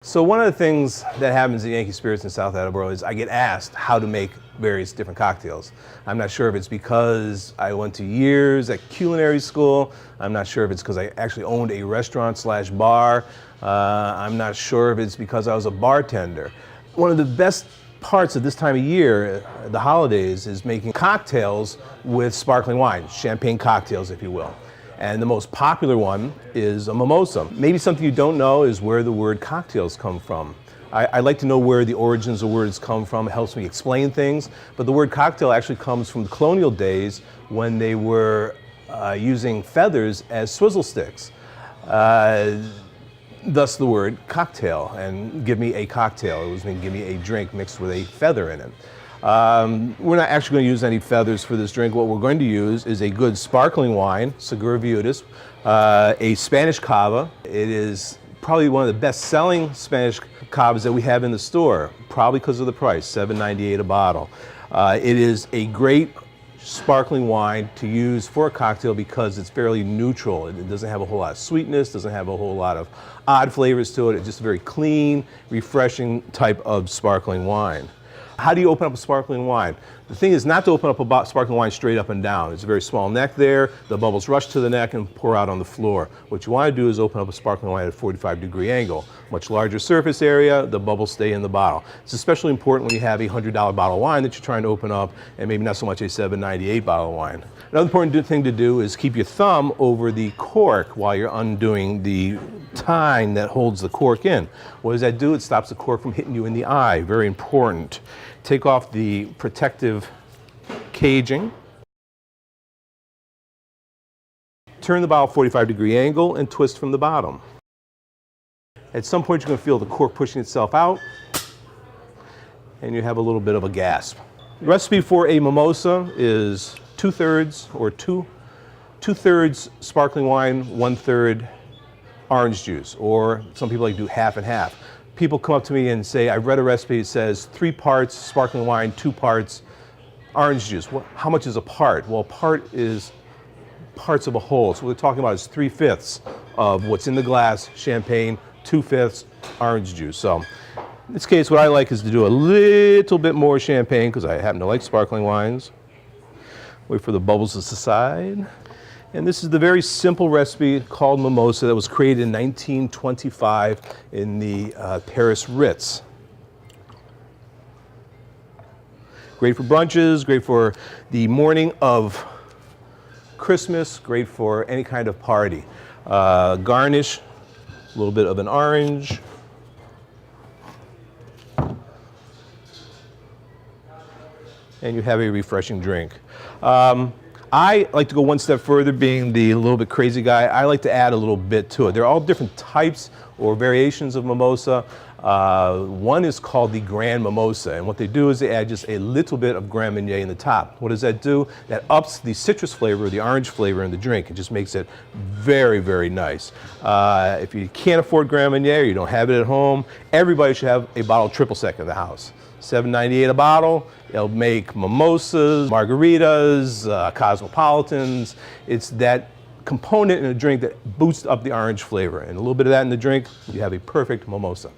So one of the things that happens at Yankee Spirits in South Attleboro is I get asked how to make various different cocktails. I'm not sure if it's because I went to years at culinary school. I'm not sure if it's because I actually owned a restaurant/bar. I'm not sure if it's because I was a bartender. One of the best parts of this time of year, the holidays, is making cocktails with sparkling wine, champagne cocktails, if you will. And the most popular one is a mimosa. Maybe something you don't know is where the word cocktails come from. I like to know where the origins of words come from. It helps me explain things. But the word cocktail actually comes from the colonial days when they were using feathers as swizzle sticks. Thus the word cocktail, and give me a cocktail. It was mean give me a drink mixed with a feather in it. We're not actually going to use any feathers for this drink. What we're going to use is a good sparkling wine, Segura Viudas, a Spanish cava. It is probably one of the best-selling Spanish cavas that we have in the store, probably because of the price, $7.98 a bottle. It is a great sparkling wine to use for a cocktail because it's fairly neutral. It doesn't have a whole lot of sweetness, doesn't have a whole lot of odd flavors to it. It's just a very clean, refreshing type of sparkling wine. How do you open up a sparkling wine? The thing is not to open up a sparkling wine straight up and down. There's a very small neck there. The bubbles rush to the neck and pour out on the floor. What you want to do is open up a sparkling wine at a 45-degree angle. Much larger surface area, the bubbles stay in the bottle. It's especially important when you have a $100 bottle of wine that you're trying to open up, and maybe not so much a $7.98 bottle of wine. Another important thing to do is keep your thumb over the cork while you're undoing the tine that holds the cork in. What does that do? It stops the cork from hitting you in the eye. Very important. Take off the protective caging. Turn the bottle 45-degree angle and twist from the bottom. At some point you're going to feel the cork pushing itself out and you have a little bit of a gasp. The recipe for a mimosa is two-thirds sparkling wine, 1/3 orange juice, or some people like to do half and half. People come up to me and say, I've read a recipe that says 3 parts sparkling wine, 2 parts orange juice. How much is a part? Well, a part is parts of a whole. So what we're talking about is 3/5 of what's in the glass, champagne, 2/5 orange juice. So in this case, what I like is to do a little bit more champagne because I happen to like sparkling wines. Wait for the bubbles to subside. And this is the very simple recipe called Mimosa that was created in 1925 in the Paris Ritz. Great for brunches, great for the morning of Christmas, great for any kind of party. Garnish, a little bit of an orange. And you have a refreshing drink. I like to go one step further, being the little bit crazy guy. I like to add a little bit to it. They're all different types or variations of mimosa. One is called the Grand Mimosa, and what they do is they add just a little bit of Grand Marnier in the top. What does that do? That ups the citrus flavor, the orange flavor in the drink. It just makes it very, very nice. If you can't afford Grand Marnier, you don't have it at home, everybody should have a bottle of triple sec in the house. $7.98 a bottle. It'll make mimosas, margaritas, cosmopolitans. It's that component in a drink that boosts up the orange flavor. And a little bit of that in the drink, you have a perfect mimosa.